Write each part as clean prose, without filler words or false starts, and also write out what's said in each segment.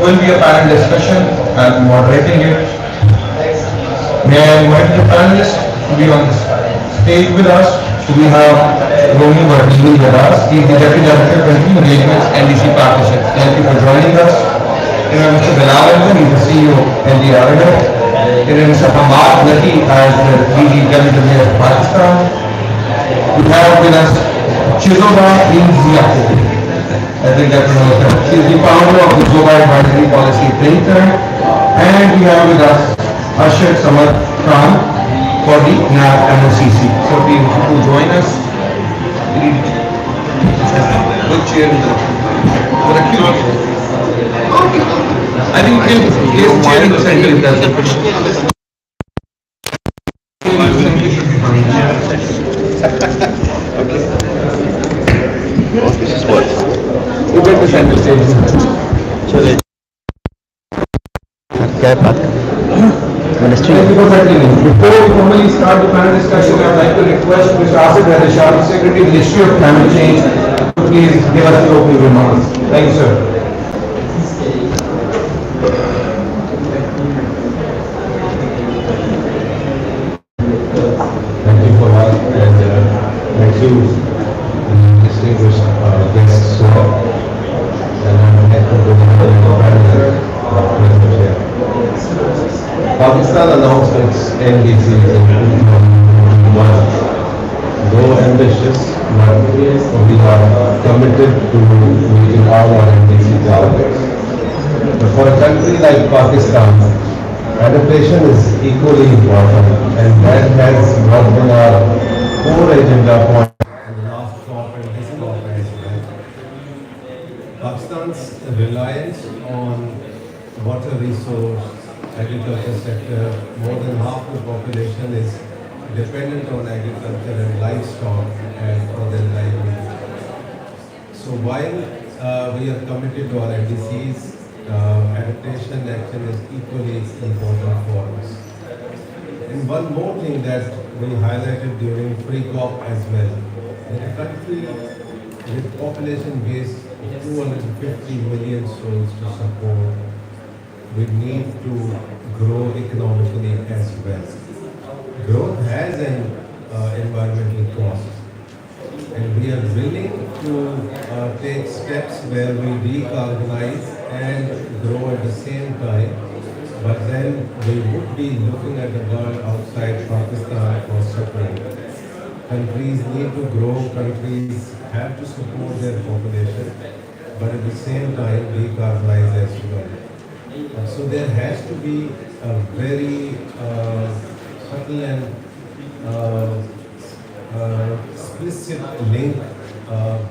will be a panel discussion. I'll be moderating it. May I invite the panelists to be on the stage with us. So we have Romy Martini with us. He is the Deputy Director of Country Engagements NDC Partnership. Thank you for joining us. You know, Mr. Bilal, he's the CEO of NDRMF. You know, Mr. Hamad Nati as the DG Governor of Pakistan. We have with us Chizoba Inziako. I think that's her. She is the founder of the Global Advisory Policy Think Tank. And we have with us Ashir Samad Khan for the NAP-NDCs. So please to join us. Good chair in the I think he'll chair in the center if that's the This is what? You get the center stage. चले क्या है बात ministry Before we formally start the panel discussion, I would like to request Mr. Asif Radishar, Secretary of the Ministry of Climate Change, to please give us the opening remarks. Thank you, sir. Thank you for that, and thank you, distinguished guests, and I'm happy to be here. Pakistan announced its NDCs in 2021. Though ambitious, but we are committed to meeting all our NDC targets. But for a country like Pakistan, adaptation is equally important, and that has been our core agenda point in the last COP and this COP as well. Pakistan's reliance on water resource, agriculture sector, more than half the population is dependent on agriculture and livestock and for their livelihood. So while we are committed to our NDCs, adaptation action is equally important for us. And one more thing that we highlighted during pre-COP as well, that a country with population base of 250 million souls to support, we need to grow economically as well. Growth has an environmental cost, and we are willing to take steps where we decarbonize and grow at the same time, but then we would be looking at the world outside Pakistan for support. Countries need to grow, countries have to support their population, but at the same time decarbonize as well. So there has to be a very subtle and explicit link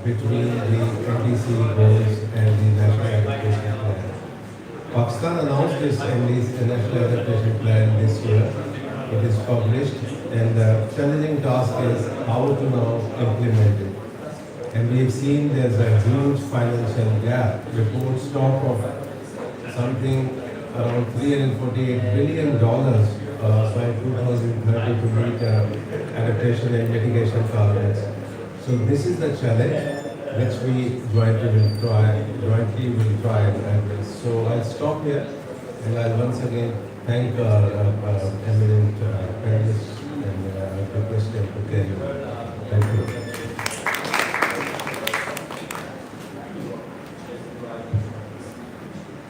between the NDC goals and the National Adaptation Plan. Pakistan announced this National Adaptation Plan this year. It is published, and the challenging task is how to now implement it. And we have seen there's a huge financial gap. Reports talk of something around $348 billion by 2030 to meet adaptation and mitigation targets. So this is the challenge which we jointly will try and address. So I'll stop here, and I'll once again thank our eminent panelists, and I'll request them to carry on. Thank you.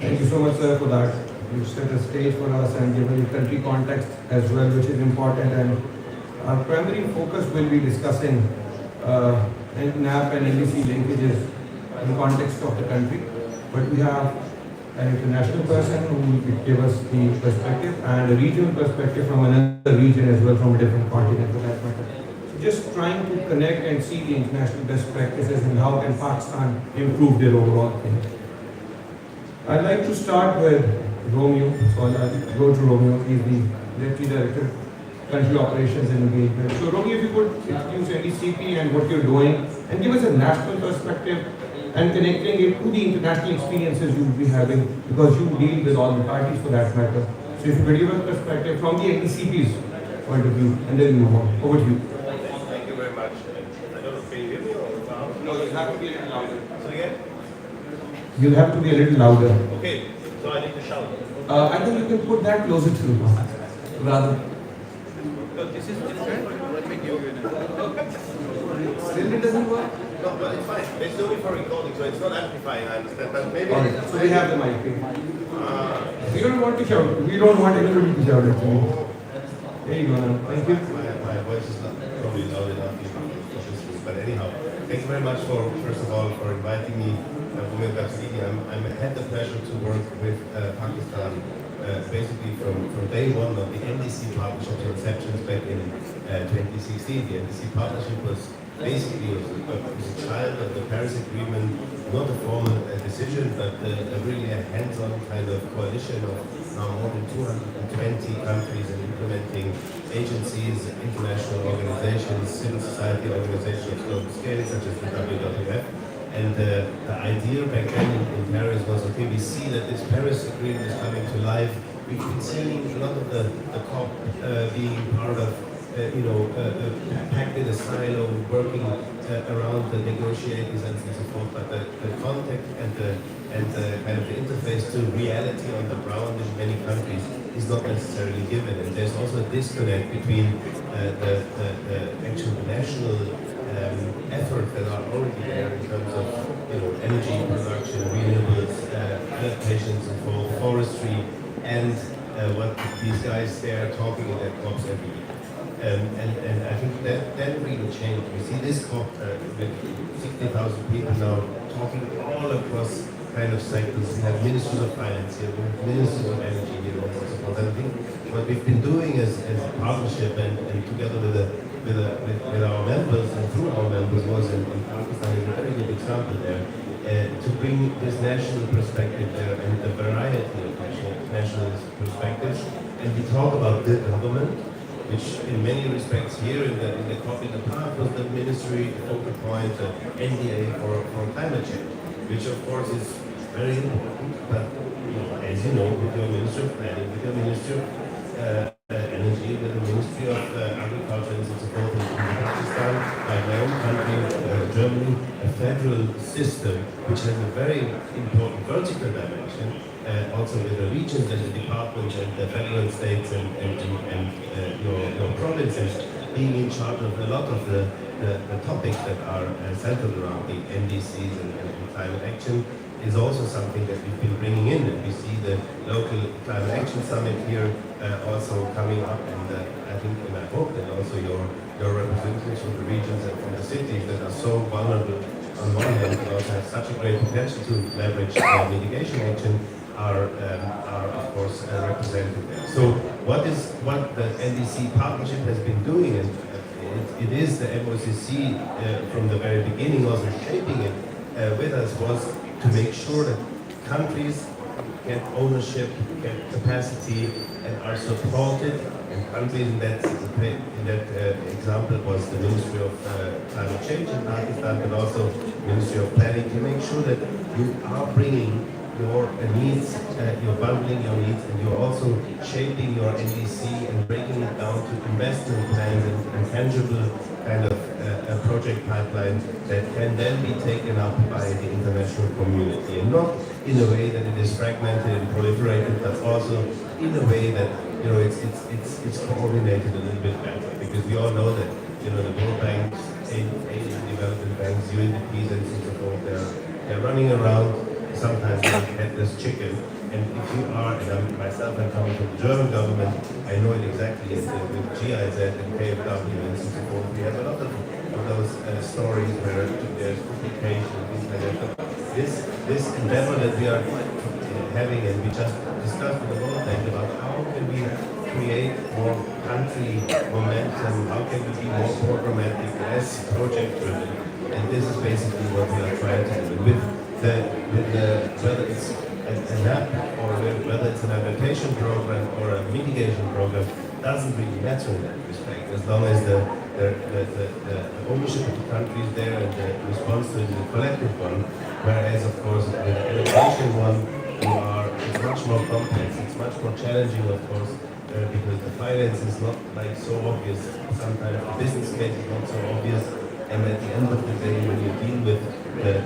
Thank you so much, sir, for that. You set the stage for us and given the country context as well, which is important. And our primary focus will be discussing NAP and NDC linkages in the context of the country. But we have an international person who will give us the perspective and a regional perspective from another region as well, from a different continent for that matter. So just trying to connect and see the international best practices and how can Pakistan improve their overall thing. I'd like to start with Romeo. So I'll go to Romeo. He's the Deputy Director, Country Operations and Engagement. So Romeo, if you could introduce NDCP and what you're doing and give us a national perspective and connecting it to the international experiences you'll be having, because you deal with all the parties for that matter. So if you could give us perspective from the NDCP's point of view, and then move on. Over to you. Thank you very much. I don't know, can you hear me or No, you have to be a little louder. So again? You have to be a little louder. Okay. I think you can put that closer to you, rather. No, this is different. Let me give you an Still it doesn't work? No, but it's fine. It's only for recording, so it's not amplifying, I understand. But maybe... Alright, so we have the mic. We don't want to shout. We don't want anybody to shout actually. There you go now. Thank you. My voice is not probably loud enough, but anyhow, thank you very much for, first of all, for inviting me. I had the pleasure to work with Pakistan basically from day one of the NDC partnership inceptions back in 2016. The NDC partnership was basically a child of the Paris Agreement, not a formal decision, but really a hands-on kind of coalition of now more than 220 countries and implementing agencies, international organizations, civil society organizations of global scale, such as the WWF. And the idea back then in Paris was, okay, we see that this Paris Agreement is coming to life. We've been seeing a lot of the COP being part of, packed in a silo, working around the negotiators and so forth. But the contact and the kind of the interface to reality on the ground in many countries is not necessarily given. And there's also a disconnect between the actual national efforts that are already there in terms of energy production, renewables, adaptations and forestry, and what these guys there are talking in their COPs every year. And I think that really changed. We see this COP with 60,000 people now talking all across kind of sectors. We have ministers of finance here, we have ministers of energy here, and so forth. And I think what we've been doing as a partnership and together with our members and through our members was in Pakistan is a very good example there, to bring this national perspective there and the variety of national perspectives. And we talk about the government, which in many respects here in the COP in the past was the ministry focal point, NDA for climate change, which of course is very important, but as you know, with your Ministry of Planning, with your Ministry of Energy, with the Ministry of Agriculture and so forth in Pakistan, like my own country, Germany, a federal system which has a very important vertical dimension, also with the regions and the departments and the federal states and your provinces being in charge of a lot of the topics that are centered around the NDCs and climate action is also something that we've been bringing in. And we see the local climate action summit here also coming up, and I think and I hope that also your representatives from the regions and from the cities that are so vulnerable on one hand, but also have such a great potential to leverage mitigation action are of course represented there. So what the NDC partnership has been doing, and it is the MOCC from the very beginning also shaping it with us, was to make sure that countries get ownership, get capacity, and are supported. And countries in that example was the Ministry of Climate Change in Pakistan, but also Ministry of Planning, to make sure that you are bringing your needs, you're bundling your needs, and you're also shaping your NDC and breaking it down to investment plans and tangible kind of a project pipeline that can then be taken up by the international community, and not in a way that it is fragmented and proliferated, but also in a way that it's coordinated a little bit better, because we all know that the World Banks, Asian Development Banks, UNDPs, and so forth, they're running around sometimes like headless chicken. And if you are, and I'm coming from the German government, I know it exactly with GIZ and KfW and so forth. We have a lot of those stories where there's duplication and things like that. But this endeavor that we are having, and we just discussed with the World Bank about how can we create more country momentum, how can we be more programmatic, less project driven, and this is basically what we are trying to do. Whether it's a NAP or whether it's an adaptation program or a mitigation program, doesn't really matter in that respect, as long as the ownership of the country is there and the response to it is a collective one. Whereas, of course, with the adaptation one, it's much more complex, it's much more challenging, of course, because the finance is not like so obvious. Sometimes the business case is not so obvious, and at the end of the day, when you deal with the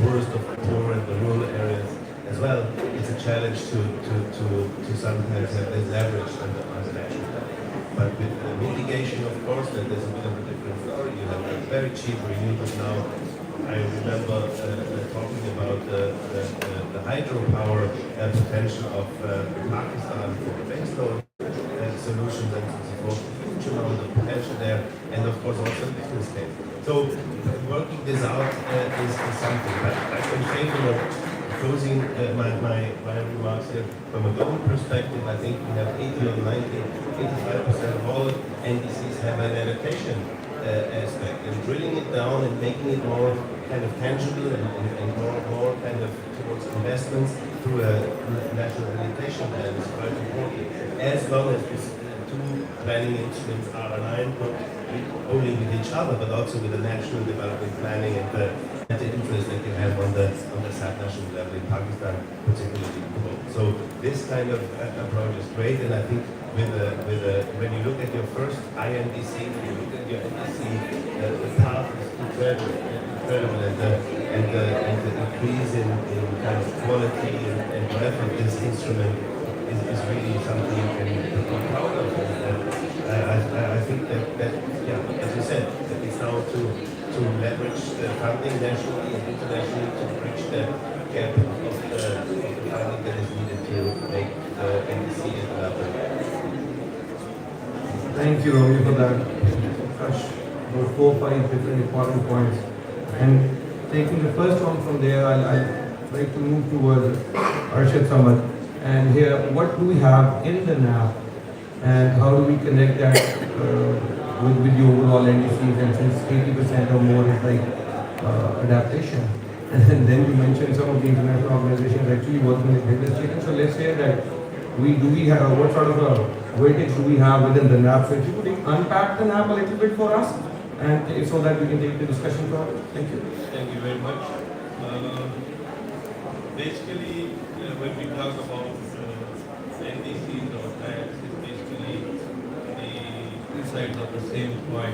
poorest of the poor and the rural areas, as well, it's a challenge to sometimes have this leverage on the national level. But with mitigation, of course, that there's a bit of a different story. You have a very cheap renewables now. I remember talking about the hydropower potential of Pakistan for baseload solutions and so forth. Huge amount of potential there, and of course also the business case. So working this out is something. But I'm in favor of closing my remarks here from a global perspective. I think we have 80 or 90, 85% of all NDCs have an adaptation aspect, and drilling it down and making it more kind of tangible and more kind of towards investments through a national adaptation plan is quite important. As long as these two planning instruments are aligned, not only with each other, but also with the national development planning and the interest that you have on the sub-national level in Pakistan, particularly. So this kind of approach is great, and I think when you look at your first INDC, when you look at your NDC, the path is incredible, and the increase in kind of quality and breadth of this instrument is really something you can be proud of. I think that yeah, as you said, that it's now to leverage the funding nationally and internationally to bridge the gap of the funding that is needed to make the NDC develop. Thank you, Romy, for that. Gosh, about 4 or 5 different important points. And taking the first one from there, I'd like to move towards Arshad Samad. And here, what do we have in the NAP, and how do we connect that with the overall NDCs? And since 80% or more is like adaptation, and then you mentioned some of the international organizations actually working with business chicken. So let's say that we have what sort of a weightage do we have within the NAP? So if you could unpack the NAP a little bit for us, and so that we can take the discussion forward. Thank you. Thank you very much. Basically, when we talk about NDCs or tags, it's basically the two sides of the same coin.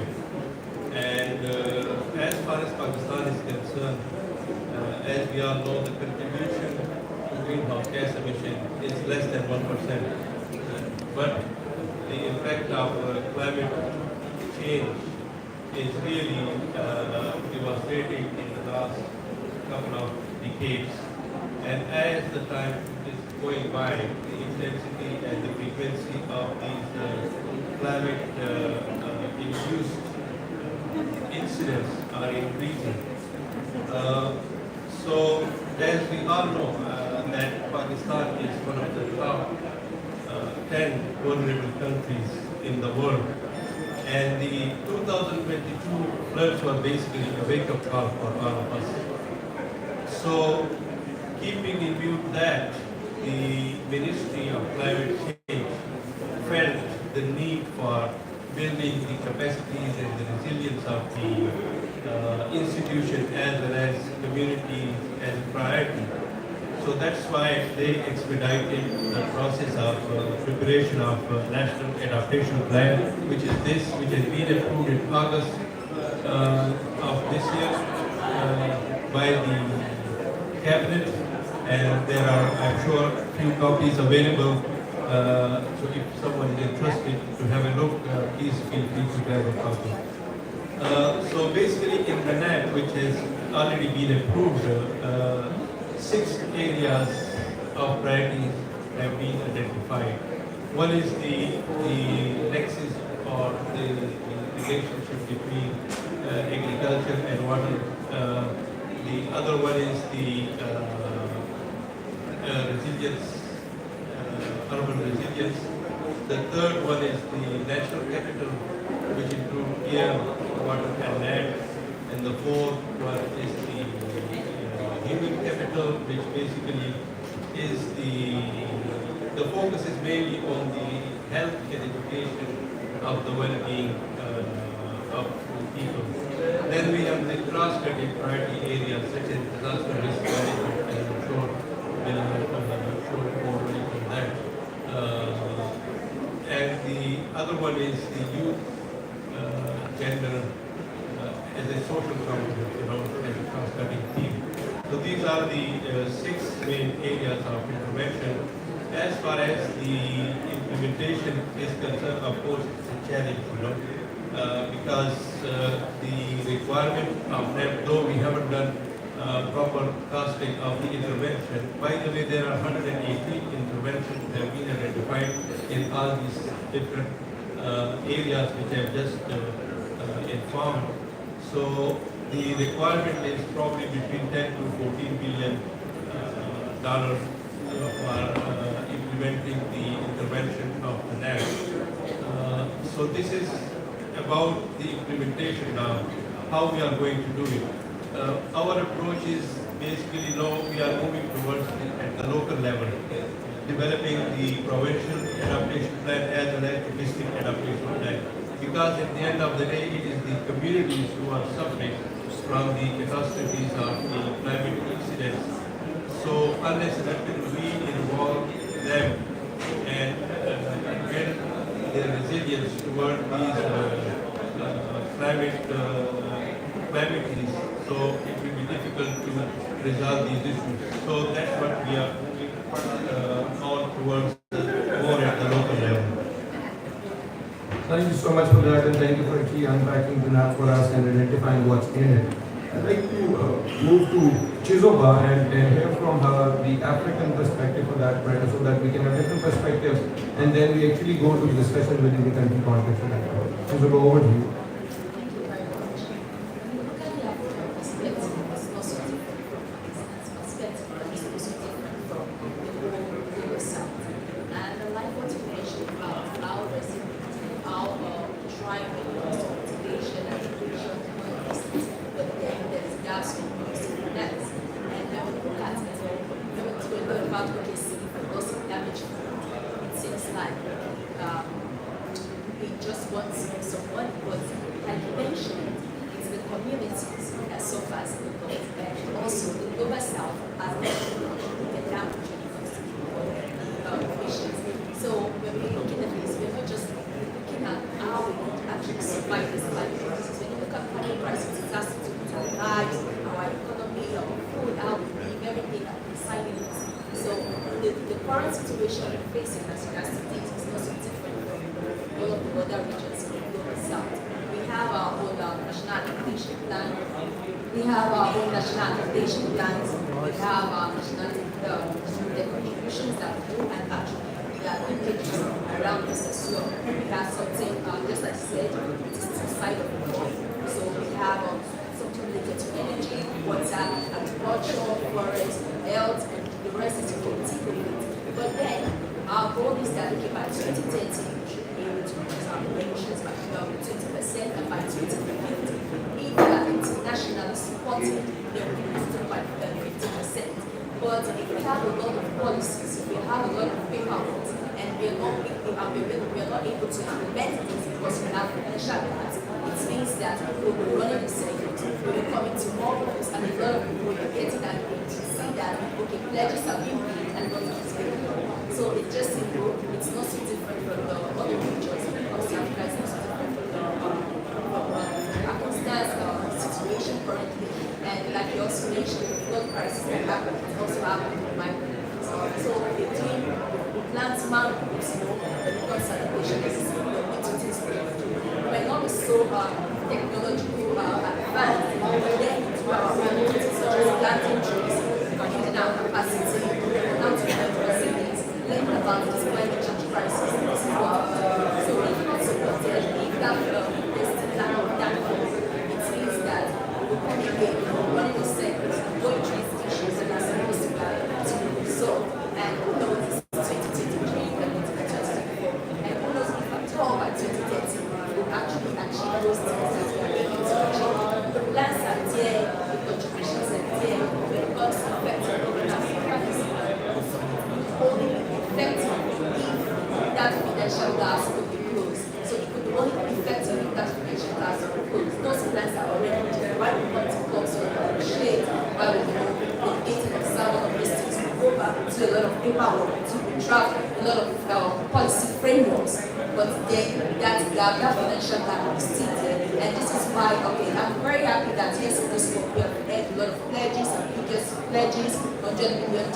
And as far as Pakistan is concerned, as we all know, the contribution to greenhouse gas emission is less than 1%. But the impact of climate change is really devastating in the last couple of decades. And as the time is going by, the intensity and the frequency of these climate-induced incidents are increasing. So, as we all know, that Pakistan is one of the top 10 vulnerable countries in the world. And the 2022 floods were basically a wake-up call for all of us. So, keeping in view that, the Ministry of Climate Change felt the need for building the capacities and the resilience of the institution as well as community as a priority. So that's why they expedited the process of preparation of National Adaptation Plan, which has been approved in August of this year by the Cabinet, and there are, I'm sure, few copies available. So if someone is interested to have a look, please feel free to grab a copy. So basically in the NAP, which has already been approved, 6 areas of priorities have been identified. One is the nexus or the relationship between agriculture and water. The other one is the resilience, urban resilience. The third one is the national capital, which includes air, water and land. And the fourth one is the human capital, which basically is the focus is mainly on the health and education of the well-being of people. Then we have the cross-cutting priority areas such as disaster risk management, and I'm sure we'll show more light on that. And the other one is the youth, gender, as a social component, as a cross-cutting theme. So these are the 6 main areas of intervention. As far as the implementation is concerned, of course, it's a challenge, because the requirement of NAP, though we haven't done proper costing of the intervention. By the way, there are 180 interventions that have been identified in all these different areas which I have just informed. So the requirement is probably between 10 to 14 billion dollars for implementing the intervention of the NAP. So this is about the implementation now, how we are going to do it. Our approach is basically now we are moving towards at the local level, developing the provincial adaptation plan as well as the district adaptation plan. Because at the end of the day, it is the communities who are suffering from the catastrophes of the climate incidents. So unless and until we involve them and build their resilience toward these calamities, so it will be difficult to resolve these issues. So that's what we are moving on towards more at the local level. Thank you so much for that, and thank you for actually unpacking the NAP for us and identifying what's in it. I'd like to move to Chizoba and hear from her the African perspective for that matter, so that we can have different perspectives, and then we actually go to the discussion within the country context of that. Chizoba, over to you. to a lot of paperwork power to draft a lot of policy frameworks, but then that gap, that financial gap is still there. And this is why, okay, I'm very happy that yes, in this book we have made a lot of pledges and biggest pledges, $100 million,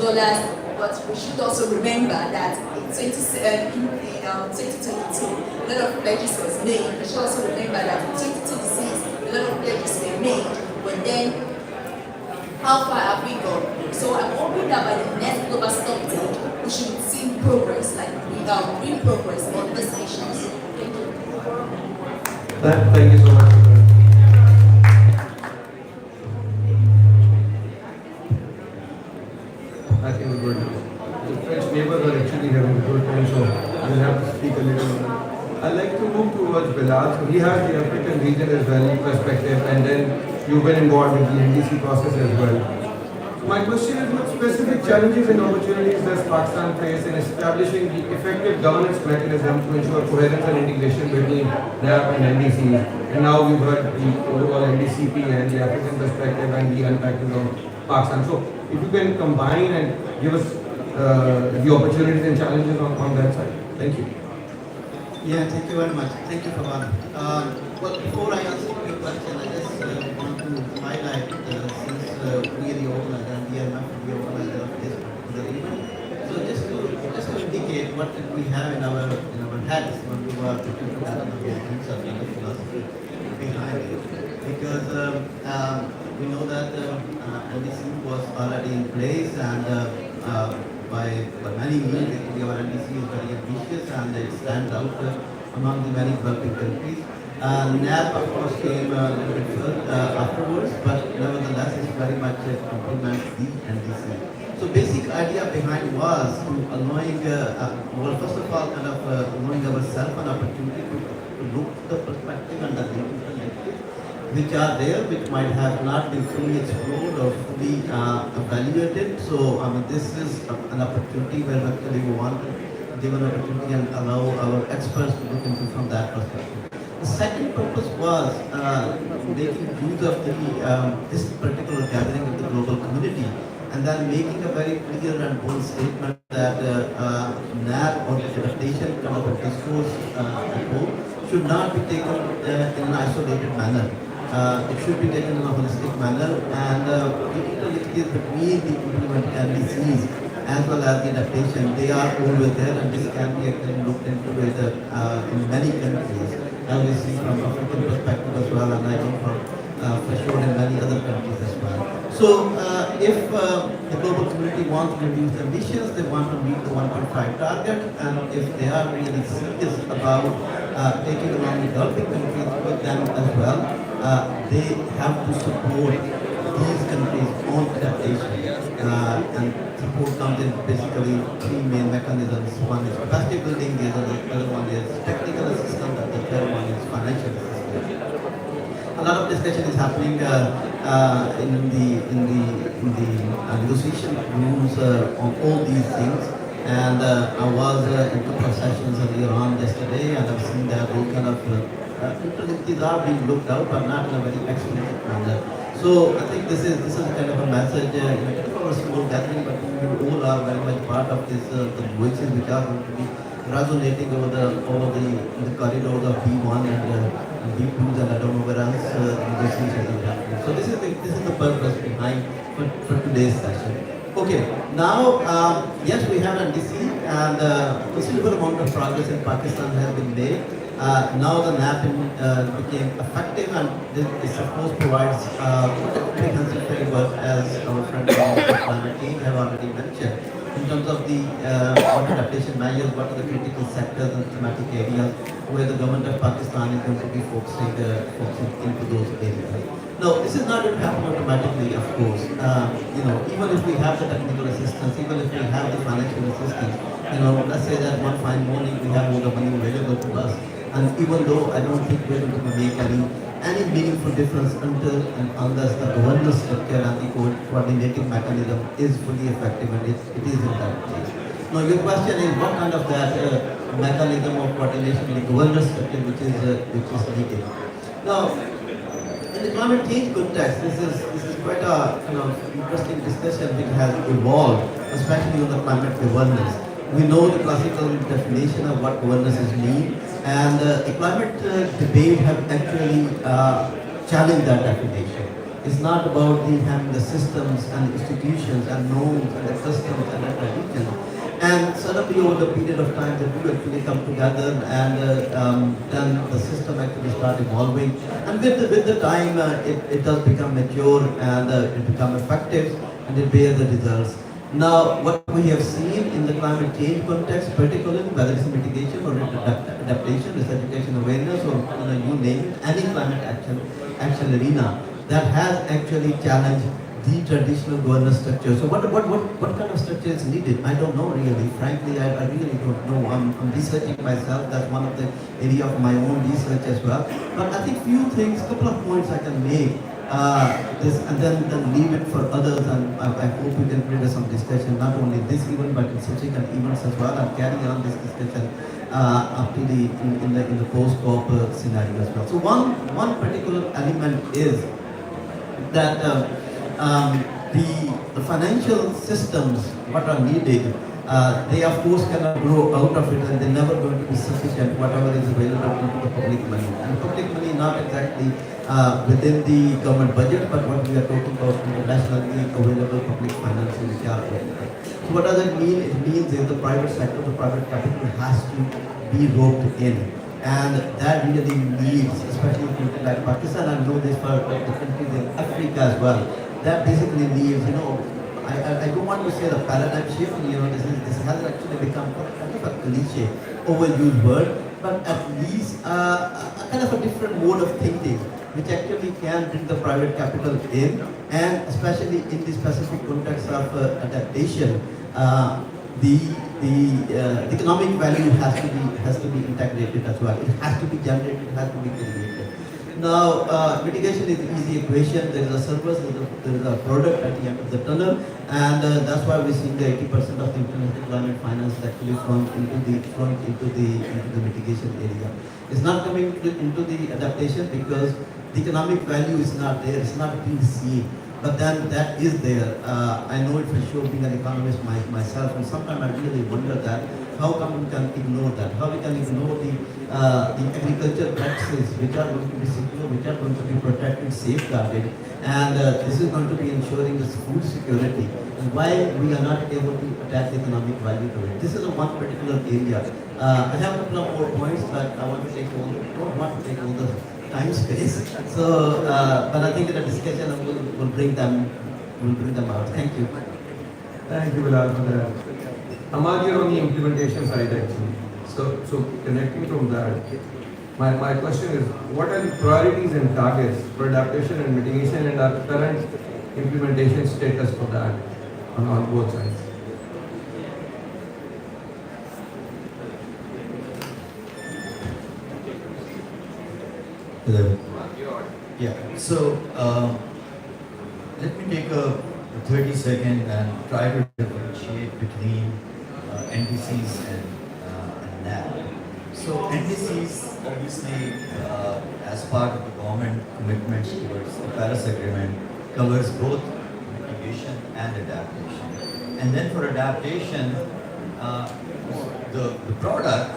but we should also remember that in 2022, a lot of pledges was made. We should also remember that in 2026, a lot of pledges were made, but then how far have we gone? So I'm hoping that by the next global stock take, we should see progress, like real progress on these issues. Thank you. Thank you so much. I think we're good. The French neighbors are actually having a good time, so we'll have to speak a little more. I'd like to move towards Bilal. So he has the African region as well perspective, and then you've been involved with the NDC process as well. My question is, what specific challenges and opportunities does Pakistan face in establishing the effective governance mechanism to ensure coherence and integration between NAP and NDC? And now we've heard the overall NDCP and the African perspective and the unpacking of Pakistan. So if you can combine and give us the opportunities and challenges on that side. Thank you. Yeah, thank you very much. Thank you, Pavilion. Well, before I answer your question, I just want to highlight, since we are the organizer and NDRMF is the organizer of this particular event, so just to indicate what did we have in our heads when we were putting together the things and the philosophy behind it. Because we know that NDC was already in place, and by many means, our NDC is very ambitious and it stands out among the many developing countries. NAP, of course, came a little bit afterwards, but nevertheless, it's very much complements the NDC. So, basic idea behind was to allowing, well, first of all, kind of allowing ourselves an opportunity to look at the perspective and the linkages which are there, which might have not been fully explored or fully evaluated. So, this is an opportunity where actually we want to give an opportunity and allow our experts to look into from that perspective. The second purpose was making use of this particular gathering of the global community, and then making a very clear and bold statement that NAP or the adaptation kind of a discourse approach should not be taken in an isolated manner. It should be taken in a holistic manner, and the interlinkages between the implemented NDCs as well as the adaptation, they are always there, and this can be actually looked into it in many countries, as we see from African perspective as well, and I know from for sure in many other countries as well. So if the global community wants to reduce emissions, they want to meet the 1.5 target, and if they are really serious about taking along the developing countries with them as well, they have to support these countries on adaptation. And support comes in basically three main mechanisms. One is capacity building, the other one is technical assistance, and the third one is financial assistance. A lot of discussion is happening in the negotiation rooms on all these things. And I was in couple of sessions earlier on yesterday, and I've seen that all kind of interlinkages are being looked out, but not in a very explicit manner. So I think this is kind of a message in a kind of a small gathering, but we all are very much part of this the voices which are going to be resonating over the corridors of B1 and B2s, and I don't know where else negotiations are happening. So this is the purpose behind for today's session. Okay, now yes, we have NDC, and considerable amount of progress in Pakistan has been made. Now the NAP became effective, and this of course provides a comprehensive framework, as our friend from the climate team have already mentioned, in terms of the water adaptation measures, what are the critical sectors and thematic areas where the government of Pakistan is going to be focusing into those areas. Now, this is not going to happen automatically, of course. Even if we have the technical assistance, even if we have the financial assistance, let's say that one fine morning we have all the money available to us, and even though I don't think we're going to make any meaningful difference until and unless the governance structure and the coordinating mechanism is fully effective, and it is in that place. Now, your question is what kind of that mechanism of coordination in the governance structure which is needed. Now, in the climate change context, this is quite a interesting discussion which has evolved, especially on the climate governance. We know the classical definition of what governance mean, and the climate debate have actually challenged that definition. It's not about having the systems and institutions and norms and the customs and the traditions. And suddenly over the period of time, the two actually come together, and then the system actually start evolving. And with the time, it does become mature, and it become effective, and it bears the results. Now, what we have seen in the climate change context, particularly whether it's mitigation or adaptation, it's education awareness, or you name it, any climate action arena, that has actually challenged the traditional governance structure. So what kind of structure is needed? I don't know really. Frankly, I really don't know. I'm researching myself. That's one of the area of my own research as well. But I think few things, couple of points I can make. This and then leave it for others, and I hope we can create some discussion not only this event but in subsequent events as well, and carry on this discussion up to in the post-COP scenario as well. So one particular element is that the financial systems what are needed, they of course cannot grow out of it, and they're never going to be sufficient whatever is available to the public money. And public money not exactly within the government budget, but what we are talking about internationally available public financing which are available. So what does it mean? It means that the private sector, the private capital has to be roped in. And that really needs, especially in countries like Pakistan, I know this for the countries in Africa as well, that basically needs, I don't want to say the paradigm shift, this has actually become kind of a cliche, overused word, but at least a kind of a different mode of thinking, which actually can bring the private capital in, and especially in the specific context of adaptation, the economic value has to be integrated as well. It has to be generated, it has to be created. Now, mitigation is an easy equation. There is a service, there is a product at the end of the tunnel, and that's why we see the 80% of the international climate finance actually flowing into the mitigation area. It's not coming into the adaptation because the economic value is not there. It's not being seen. But then that is there. I know it for sure, being an economist myself, and sometimes I really wonder that how come we can ignore that? How we can ignore the agriculture practices which are going to be secure, which are going to be protected, safeguarded, and this is going to be ensuring this food security. And why we are not able to attach economic value to it? This is one particular area. I have a couple of more points, but I want to take all. Don't want to take all the time space. So, but I think in the discussion will bring them out. Thank you. Thank you, Bilal, for that. Amal, you're on the implementation side actually. So connecting from that, my question is, what are the priorities and targets for adaptation and mitigation, and our current implementation status for that on both sides? Hello. Yeah. So let me take a 30-second and try to differentiate between NDCs and NAP. So NDCs, obviously, as part of the government commitments towards the Paris Agreement, covers both mitigation and adaptation. And then for adaptation, the product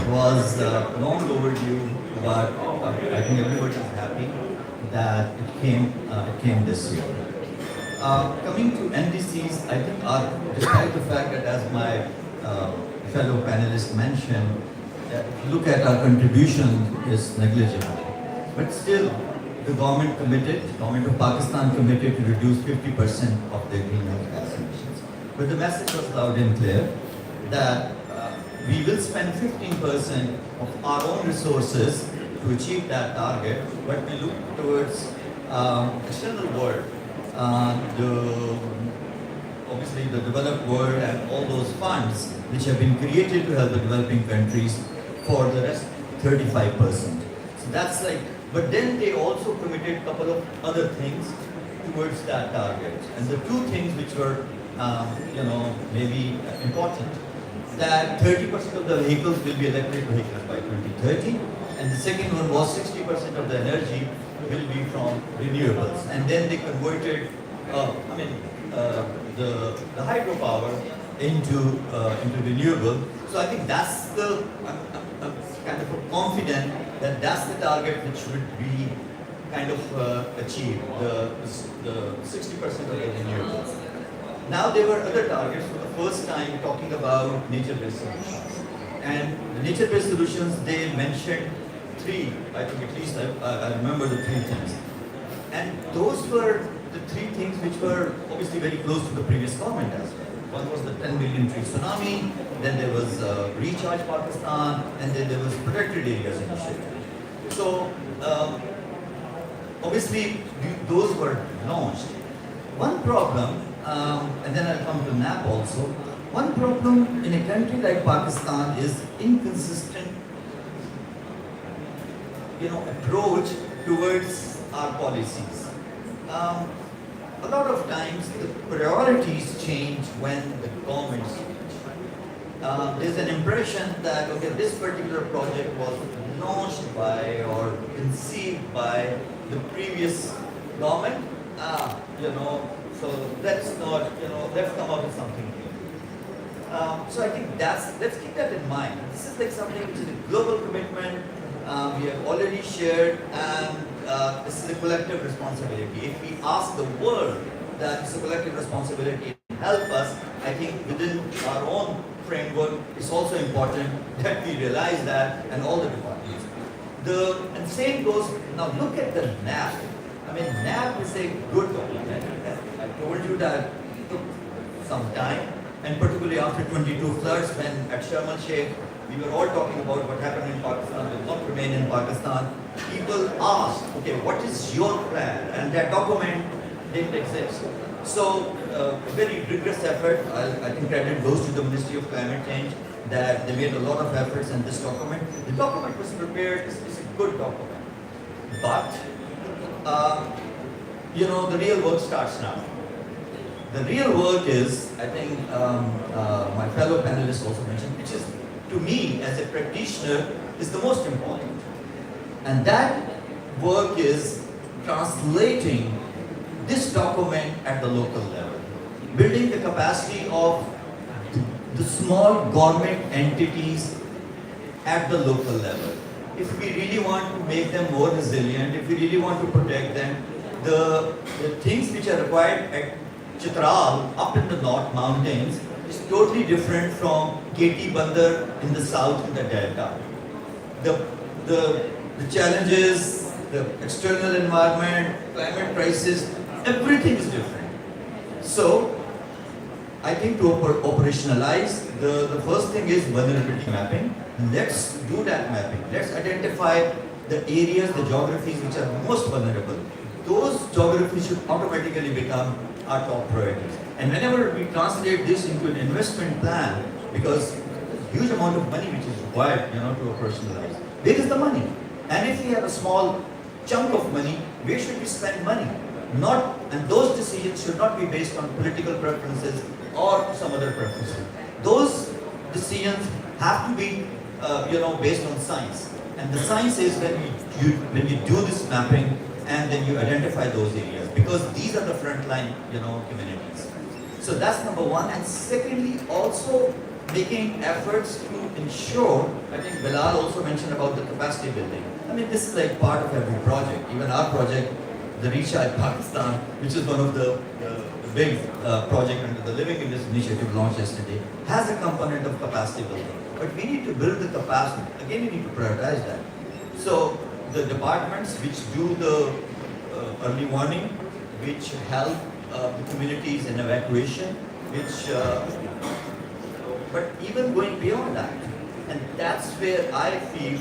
was long overdue, but I think everybody is happy that it came this year. Coming to NDCs, I think despite the fact that, as my fellow panelists mentioned, if you look at our contribution is negligible. But still, the government of Pakistan committed to reduce 50% of their greenhouse gas emissions. But the message was loud and clear that we will spend 15% of our own resources to achieve that target, but we look towards external world, obviously the developed world and all those funds which have been created to help the developing countries for the rest 35%. So that's like, but then they also committed a couple of other things towards that target. And the two things which were, maybe important, that 30% of the vehicles will be electric vehicles by 2030, and the second one was 60% of the energy will be from renewables. And then they converted, the hydropower into renewable. So I think that's the, I'm kind of confident that that's the target which would be kind of achieved, the 60% of the renewables. Now there were other targets for the first time talking about nature-based solutions. And the nature-based solutions, they mentioned three, I think at least I remember the three things. And those were the three things which were obviously very close to the previous government as well. One was the 10 million tree tsunami, then there was Recharge Pakistan, and then there was Protected Areas Initiative. So obviously those were launched. One problem, and then I'll come to NAP also, one problem in a country like Pakistan is inconsistent approach towards our policies. A lot of times the priorities change when the governments change. There's an impression that, okay, this particular project was launched by or conceived by the previous government, so let's not, let's come up with something new. So I think let's keep that in mind. This is like something which is a global commitment. We have already shared, and this is a collective responsibility. If we ask the world that it's a collective responsibility to help us, I think within our own framework, it's also important that we realize that, and all the departments. And same goes, now look at the NAP. I mean, NAP is a good document. I told you that it took some time, and particularly after 22 floods, when at Sharm el-Sheikh, we were all talking about what happened in Pakistan will not remain in Pakistan. People asked, okay, what is your plan? And that document didn't exist. So, a very rigorous effort. I think credit goes to the Ministry of Climate Change that they made a lot of efforts in this document. The document was prepared, it's a good document. But, the real work starts now. The real work is, I think my fellow panelists also mentioned, which is, to me, as a practitioner, is the most important. And that work is translating this document at the local level, building the capacity of the small government entities at the local level. If we really want to make them more resilient, if we really want to protect them, the things which are required at Chitral, up in the North Mountains, is totally different from KT Bandar in the south in the Delta. The challenges, the external environment, climate crisis, everything is different. So, I think to operationalize, the first thing is vulnerability mapping. Let's do that mapping. Let's identify the areas, the geographies which are most vulnerable. Those geographies should automatically become our top priorities. And whenever we translate this into an investment plan, because a huge amount of money which is required, to operationalize, where is the money? And if we have a small chunk of money, where should we spend money? And those decisions should not be based on political preferences or some other preferences. Those decisions have to be, based on science. And the science is when you do this mapping and then you identify those areas, because these are the frontline, communities. So that's number one. And secondly, also making efforts to ensure, I think Bilal also mentioned about the capacity building. I mean, this is like part of every project. Even our project, the Recharge Pakistan, which is one of the big project under the Living in this initiative launched yesterday, has a component of capacity building. But we need to build the capacity. Again, we need to prioritize that. So the departments which do the early warning, which help the communities in evacuation, but even going beyond that. And that's where I feel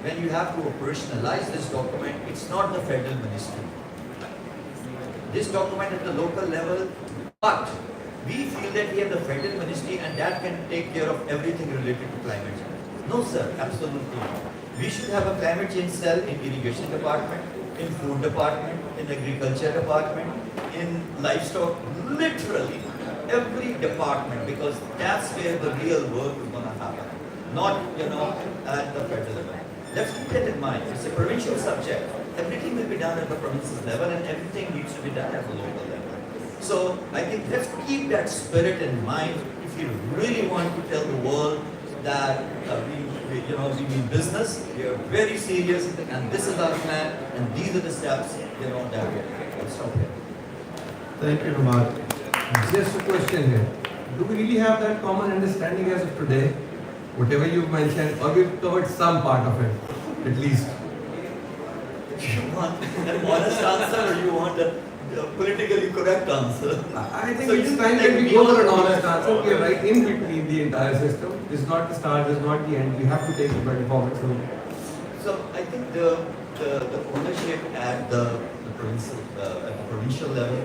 when you have to operationalize this document, it's not the federal ministry. This document at the local level, but we feel that we have the federal ministry and that can take care of everything related to climate change. No sir, absolutely not. We should have a climate change cell in irrigation department, in food department, in agriculture department, in livestock, literally every department, because that's where the real work is going to happen. Not, at the federal level. let's keep that in mind. It's a provincial subject. Everything will be done at the provinces level and everything needs to be done at the local level. So I think let's keep that spirit in mind if you really want to tell the world that we mean business, we are very serious, and this is our plan, and these are the steps, that we are taking. I'll stop here. Thank you, Ramad. Just a question here. Do we really have that common understanding as of today? Whatever you've mentioned, or we've covered some part of it, at least? You want an honest answer or you want a politically correct answer? I think So it's you time think that we we go for all- an honest answer. We are right in between the entire system. It's not the start, it's not the end. We have to take it by forward. So I think the ownership at the provincial level,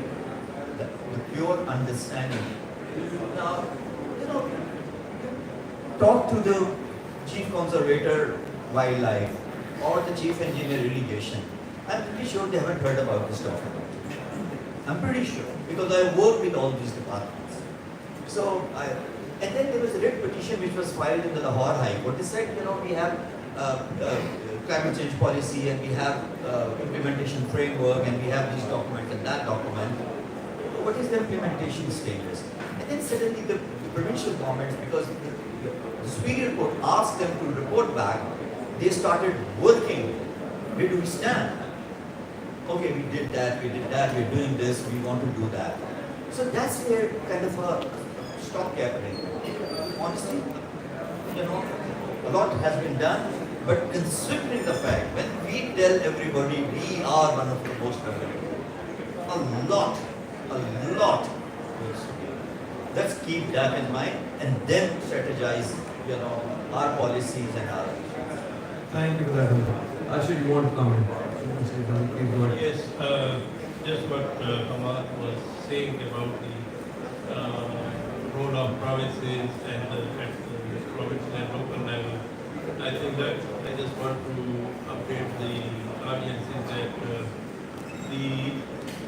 the pure understanding. Now, talk to the chief conservator wildlife or the chief engineer irrigation. I'm pretty sure they haven't heard about this document. I'm pretty sure because I work with all these departments. And then there was a writ petition which was filed in the Lahore High Court. They said, we have climate change policy and we have implementation framework and we have these documents and that document. What is the implementation status? And then suddenly the provincial governments, because the Superior Court asked them to report back, they started working. Where do we stand? Okay, we did that, we're doing this, we want to do that. So that's where kind of a stopgap is. Honestly, a lot has been done, but considering the fact, when we tell everybody we are one of the most vulnerable, a lot needs to be. Let's keep that in mind and then strategize, our policies and our actions. Thank you for that. Ashir, you want to comment? Please go ahead. Yes, just what Kamal was saying about the role of provinces and at the provincial and local level. I think that I just want to update the audiences that the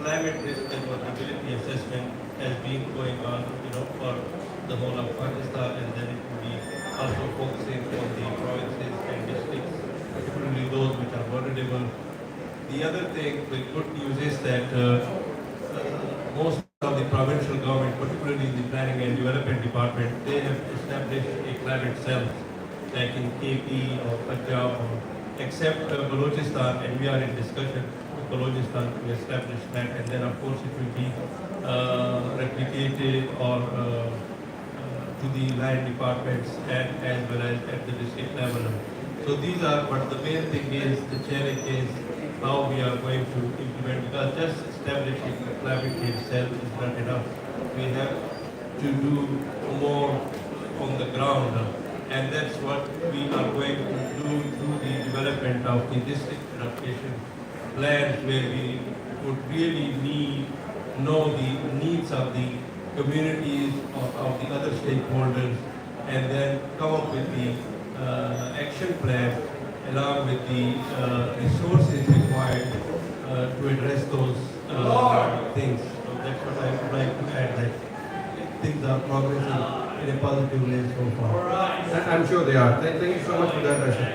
climate risk and vulnerability assessment has been going on, for the whole of Pakistan, and then it will be also focusing on the provinces and districts, particularly those which are vulnerable. The other thing, the good news is that most of the provincial government, particularly in the planning and development department, they have established a climate cell, like in KP or Punjab, except Balochistan, and we are in discussion with Balochistan to establish that, and then of course it will be replicated or to the land departments and as well as at the district level. So these are, but the main thing is, the challenge is how we are going to implement, because just establishing a climate change cell is not enough. We have to do more on the ground, and that's what we are going to do through the development of the district adaptation plans, where we would really know the needs of the communities, of the other stakeholders, and then come up with the action plan along with the resources required to address those things. So that's what I would like to add, that things are progressing in a positive way so far. I'm sure they are. Thank you so much for that, Ashir.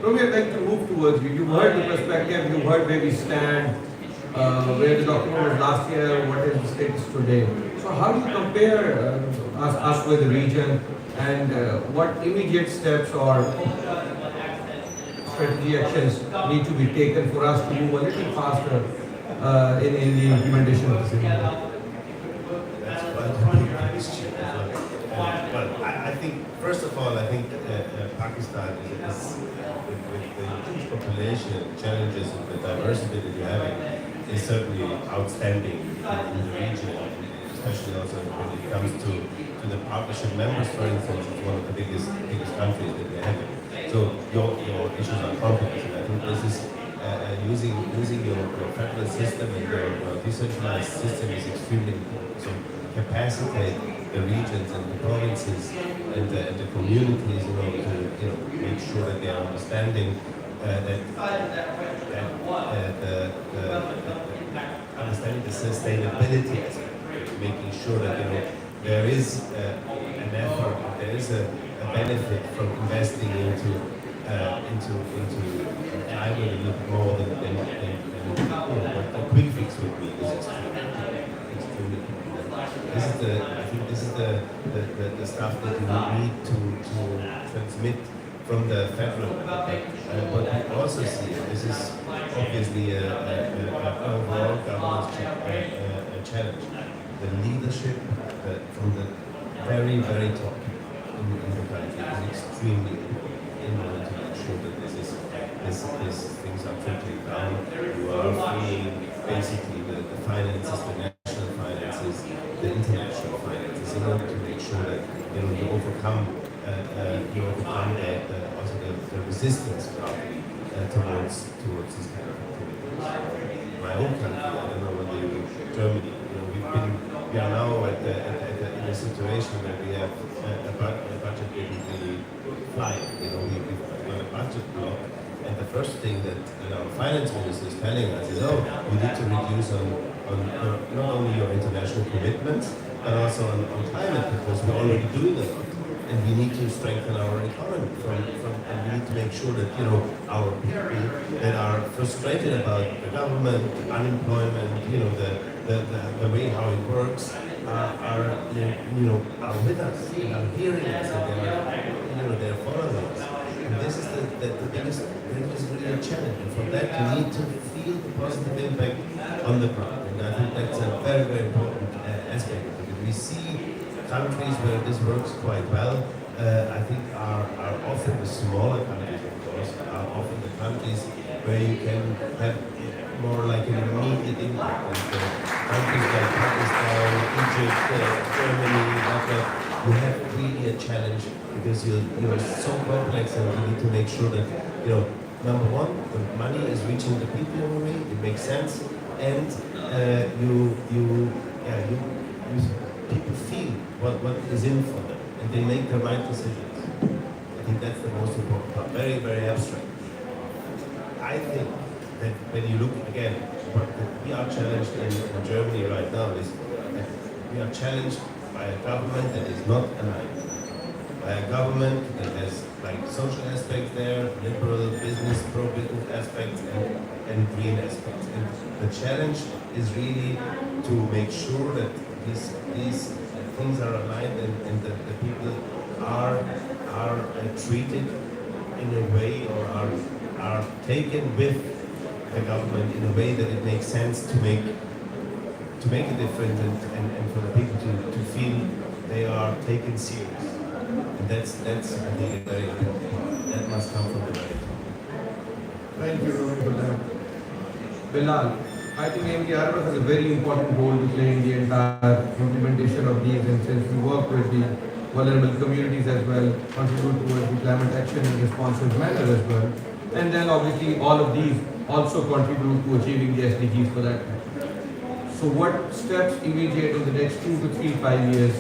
Romy, I'd like to move towards you. You've heard the perspective, you've heard where we stand, where the document was last year, what is the status today. So how do you compare us with the region, and what immediate steps or strategy actions need to be taken for us to move a little faster in the implementation of the city? That's quite a big question. Well, I think, first of all, I think Pakistan is with the huge population challenges and the diversity that you're having, is certainly outstanding in the region, especially also when it comes to the partnership members, for instance. It's one of the biggest countries that we're having. So your issues are complex, and I think this is using your federal system and your decentralized system is extremely important. So capacitate the regions and the provinces and the communities in order to make sure that they are understanding understanding the sustainability aspect, making sure that there is an effort, there is a benefit from investing into I will a little more than what a quick fix would be. This is extremely important. I think this is the stuff that we need to transmit from the federal level. What we also see, this is obviously a overall governance challenge. The leadership from the very, very top in the country is extremely important in order to make sure that these things are trickling down. You are freeing basically the finances, the national finances, the international finances, in order to make sure that you overcome also the resistance probably towards this kind of activities. My own country, I don't know whether you Germany, we are now in a situation where we have a budget really flying. We've got a budget block, and the first thing that our finance minister is telling us is, we need to reduce on not only your international commitments, but also on climate, because we're already doing a lot. And we need to strengthen our economy and we need to make sure that our people that are frustrated about the government, unemployment, the way how it works, are with us and are hearing us and they're following us. And this is the biggest really a challenge. And for that you need to feel the positive impact on the ground. And I think that's a very, very important aspect of it. We see countries where this works quite well, I think are often the smaller countries, of course, are often the countries where you can have more like an immediate impact. And countries like Pakistan, Egypt, Germany, you have really a challenge because you're so complex and you need to make sure that, number one, the money is reaching the people in a way, it makes sense, and people feel what is in for them, and they make the right decisions. I think that's the most important part. Very, very abstract. I think that when you look again, what we are challenged in Germany right now is that we are challenged by a government that is not aligned. By a government that has social aspects there, liberal business, pro-business aspects, and green aspects. And the challenge is really to make sure that these things are aligned and that the people are treated in a way or are taken with the government in a way that it makes sense to make a difference and for the people to feel they are taken serious. And that's I think a very important part. That must come from the very top. Thank you, Rohit, for that. Bilal, I think NDRMF has a very important role to play in the entire implementation of these, and since we work with the vulnerable communities as well, contribute towards the climate action in a responsive manner as well. And then obviously all of these also contribute to achieving the SDGs for that. So what steps immediate in the next 2 to 3, 5 years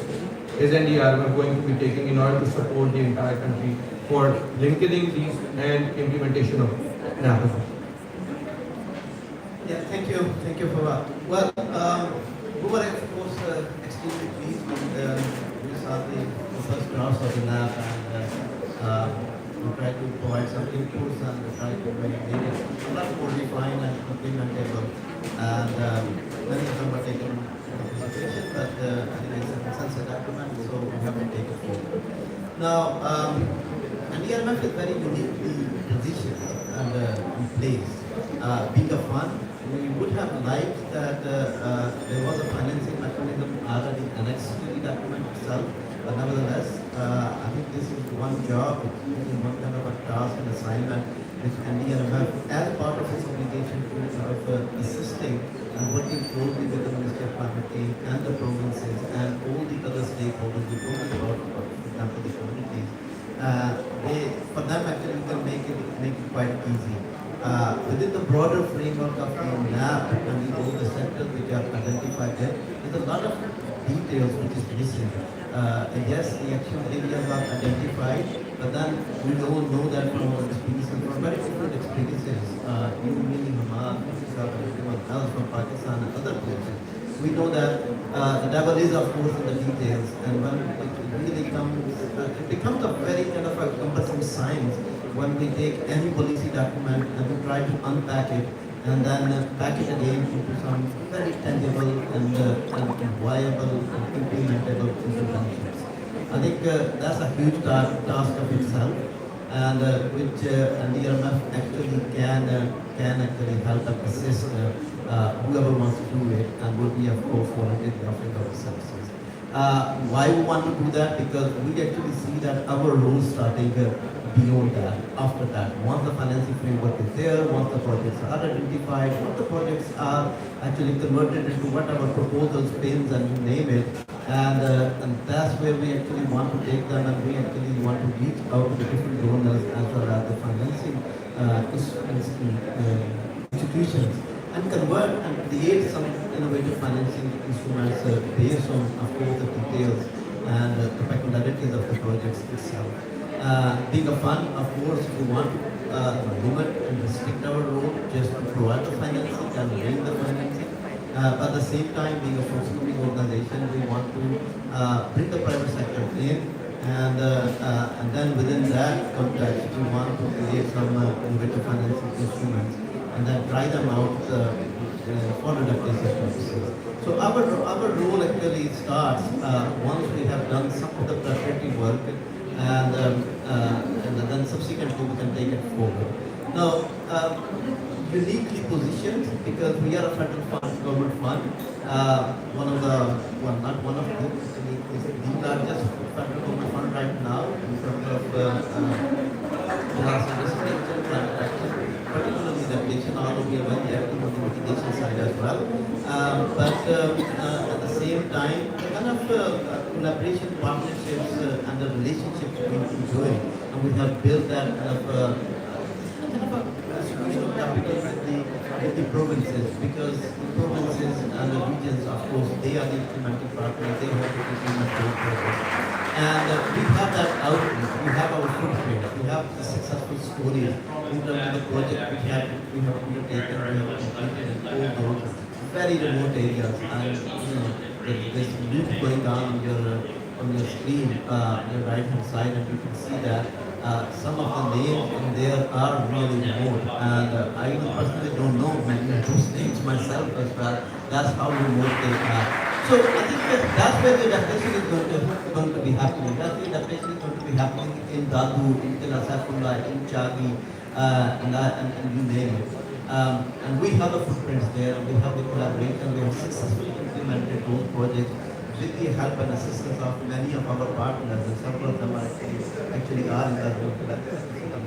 is NDRMF going to be taking in order to support the entire country for linking these and implementation of NAP? Yeah, thank you for that. Well, we were of course extremely pleased when we saw the first drafts of the NAP, and we tried to provide some inputs and we tried to make it a lot more refined and implementable. And many of them were taken into consideration, but I think it's a consensus document, so we have to take it forward. Now, NDRMF is very uniquely positioned and in place. Being a fund, we would have liked that there was a financing mechanism already annexed to the document itself, but nevertheless, I think this is one job, this is one kind of a task and assignment which NDRMF, as part of its obligation to sort of assisting and working closely with the Ministry of Climate Change and the provinces and all the other stakeholders, we talk about, for example, the communities. For them actually we can make it quite easy. Within the broader framework of the NAP and all the sectors which are identified there, there's a lot of details which is missing. Yes, the action areas are identified, but then we all know that from our experiences, from very different experiences, you meaning Hamas, everyone else from Pakistan and other places, we know that the devil is of course in the details, and when it really comes, it becomes a very kind of a cumbersome science when we take any policy document and we try to unpack it and then pack it again into some very tangible and viable and implementable interventions. I think that's a huge task of itself, and which NDRMF actually can actually help and assist whoever wants to do it, and would be of course voluntarily offering our services. Why we want to do that? Because we actually see that our role starting beyond that, after that. Once the financing framework is there, once the projects are identified, once the projects are actually converted into whatever proposals, pins, and you name it, and that's where we actually want to take them, and we actually want to reach out to the different donors as well as the financing institutions, and convert and create some innovative financing instruments based on, of course, the details and the peculiarities of the projects itself. Being a fund, of course, we want to limit and restrict our role just to provide the financing and bring the financing. But at the same time, being a forthcoming organization, we want to bring the private sector in, and then within that context, we want to create some innovative financing instruments and then try them out for adaptation purposes. So our role actually starts once we have done some of the preparatory work, and then subsequently we can take it forward. Now, uniquely positioned because we are a federal fund, government fund, not one of them, is the largest federal government fund right now in terms of particularly the application, although we are very active on the mitigation side as well. But at the same time, the kind of collaboration, partnerships, and the relationships we enjoy, and we have built that kind of solution capital with the provinces, because the provinces and the regions, of course, they are the implementing partners, they have to implement those projects. And we have that outreach, we have our footprint, we have the successful stories in terms of the project we have undertaken, we have completed in all those very remote areas. And there's loop going on your screen, on your right hand side, and you can see that some of the names in there are really remote, and I personally don't know many of those names myself as well. That's how remote they are. So I think that's where the adaptation is going to be happening. That's where the adaptation is going to be happening in Dadu, in Tilasapula, in Chagi, and you name it. And we have the footprints there, and we have the collaboration. We have successfully implemented those projects with the help and assistance of many of our partners, and several of them are actually are in that group.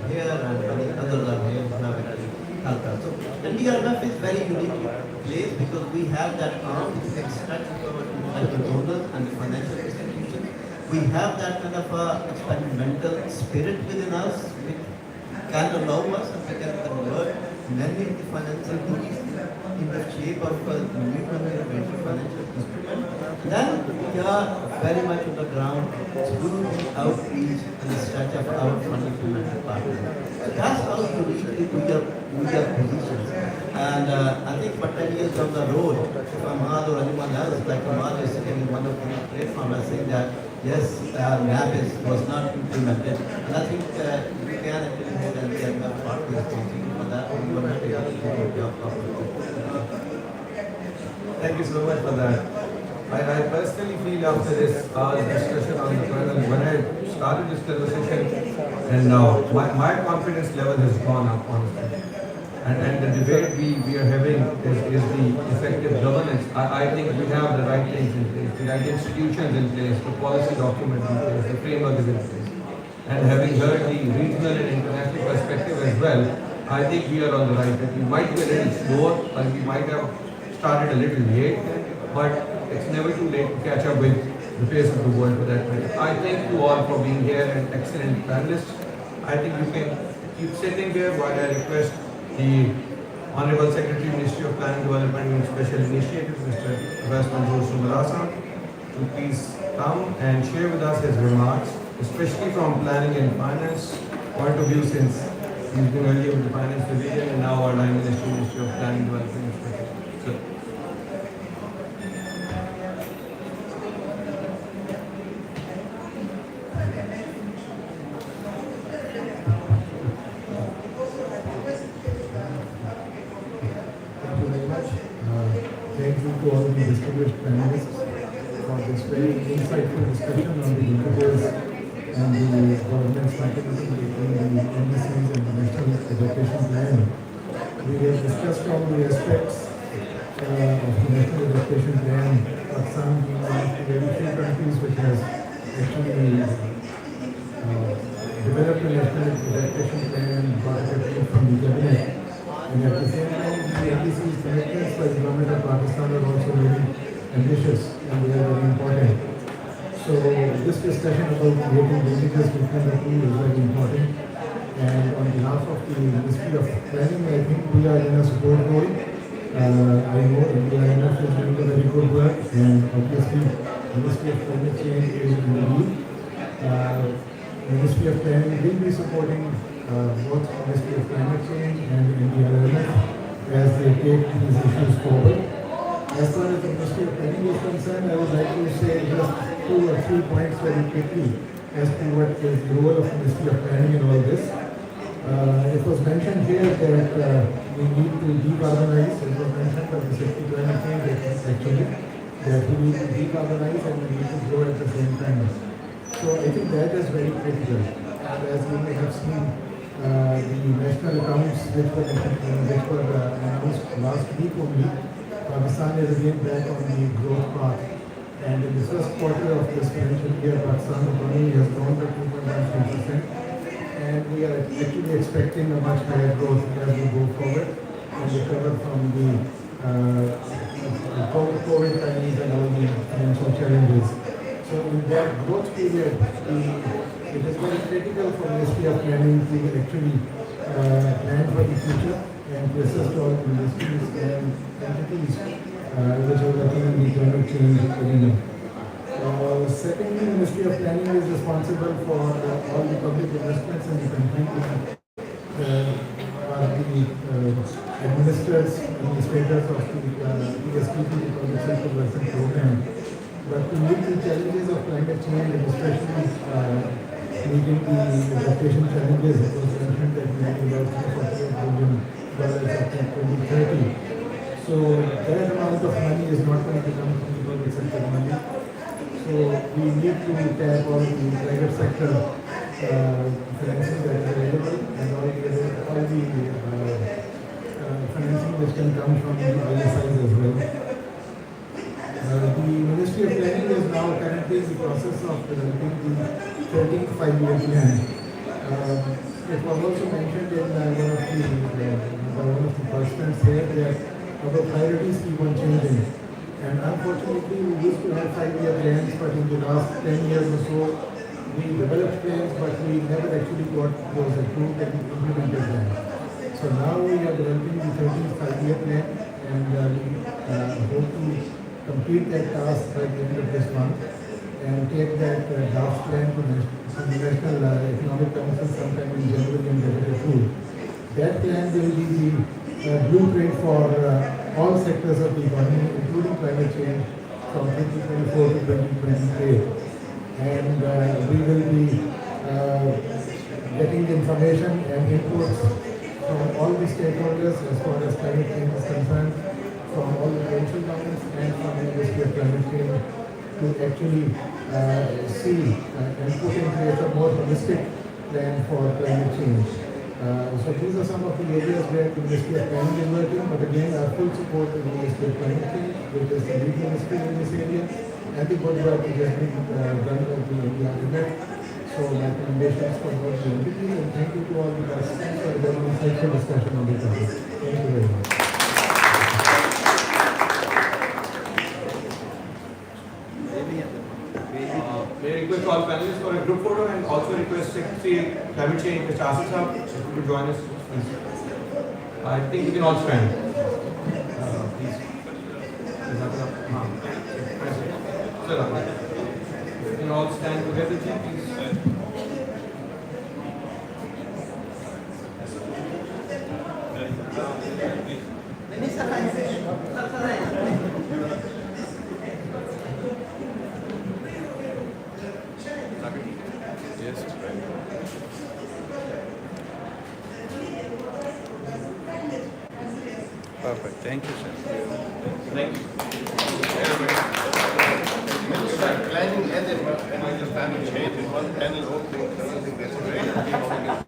Here, and many others are here who have actually helped us. So NDRMF is very uniquely placed because we have that arm which is extracted from our donors and the financial institutions. We have that kind of experimental spirit within us, which can allow us and we can convert many of the financial tools in the shape of new financial instrument. Then we are very much on the ground through the outreach and the stretch of our fund implemented partners. So that's how uniquely we are positioned. And I think for 10 years down the road, if Ahmad or anyone else, like Ahmad is sitting in one of the platforms saying that yes, NAP was not implemented. And I think we can actually hold NDRMF partners responsible for that. We will not be able to do our job properly. Thank you so much for that. I personally feel after this discussion on the panel, when I started this conversation and now, my confidence level has gone up, honestly. And the debate we are having is the effective governance. I think we have the right things in place, the right institutions in place, the policy document in place, the framework is in place. And having heard the regional and international perspective as well, I think we are on the right track. We might be a little slower, and we might have started a little late, but it's never too late to catch up with the pace of the world for that matter. I thank you all for being here and excellent panelists. I think you can keep sitting there while I request the Honorable Secretary, Ministry of Planning, Development and Special Initiatives, Mr. Abbas Manzoor Sumarasa, to please come and share with us his remarks, especially from planning and finance point of view, since he's been earlier with the Finance Division and now our line Ministry of Planning, Development and Special. So, to all the distinguished panelists for this very insightful discussion on the linkages and the government's mechanism between the NDCs and the National Education Plan. We have discussed all the aspects of the National Education Plan, Pakistan being one of the very few countries which has actually developed a National Education Plan, got it approved from the cabinet. And at the same time, the NDC's commitments by the government of Pakistan are also very ambitious and they are very important. So this discussion about creating linkages between the two is very important. And on behalf of the Ministry of Planning, I think we are in a support role. I know NDRMF is doing a very good work, and obviously Ministry of Climate Change is in the lead. Ministry of Planning will be supporting both Ministry of Climate Change and NDRMF as they take these issues forward. As far as the Ministry of Planning is concerned, I would like to say just 2 or 3 points very quickly as to what is the role of Ministry of Planning in all this. It was mentioned here that we need to decarbonize. It was mentioned by the Secretary of Climate Change actually that we need to decarbonize and we need to grow at the same time. So I think that is very critical. And as you may have seen, the national accounts which were announced last week only, Pakistan is again back on the growth path. And in the first quarter of this financial year, Pakistan economy has grown by 2.13%. And we are actually expecting a much higher growth as we go forward and recover from the COVID times and all the financial challenges. So in that growth period, it is very critical for Ministry of Planning to actually plan for the future and to assist all industries and entities which are working in the climate change arena. Secondly, Ministry of Planning is responsible for all the public investments in the country are the administrators of the PSPP, the Public Sector Investment Program. But to meet the challenges of climate change and especially meeting the adaptation challenges, it was mentioned that we need about $48 billion up to 2030. So that amount of money is not going to come from the public sector money. So we need to tap all the private sector financing that is available and all the financing which can come from the ISIs as well. The Ministry of Planning is now currently in the process of developing the 13th 5-year plan. It was also mentioned in one of the participants here that our priorities keep on changing. And unfortunately, we used to have 5-year plans, but in the last 10 years or so, we developed plans, but we never actually got those approved and implemented them. So now we are developing the 13th 5-year plan, and we hope to complete that task by the end of this month and take that draft plan to the National Economic Council sometime in January and get it approved. That plan will be the blueprint for all sectors of the economy, including climate change, from 2024 to 2028. And we will be getting information and inputs from all the stakeholders as far as climate change is concerned, from all the provincial governments and from the Ministry of Climate Change to actually see and put in place a more holistic plan for climate change. So these are some of the areas where the Ministry of Planning is working, but again, our full support to the Ministry of Climate Change, which is the lead ministry in this area, and the good work which has been done by the NDRMF. So my recommendations for both the entities, and thank you to all the participants for a very insightful discussion on the topic. Thank you very much. May I request all panelists for a group photo and also request Secretary Climate Change, Mr. Asif Saab, if you could join us. Please. I think we can all stand. Please. We can all stand together, please. Perfect. Thank you, sir. Thank you. Planning and the climate change in one panel opening, I don't think that's great.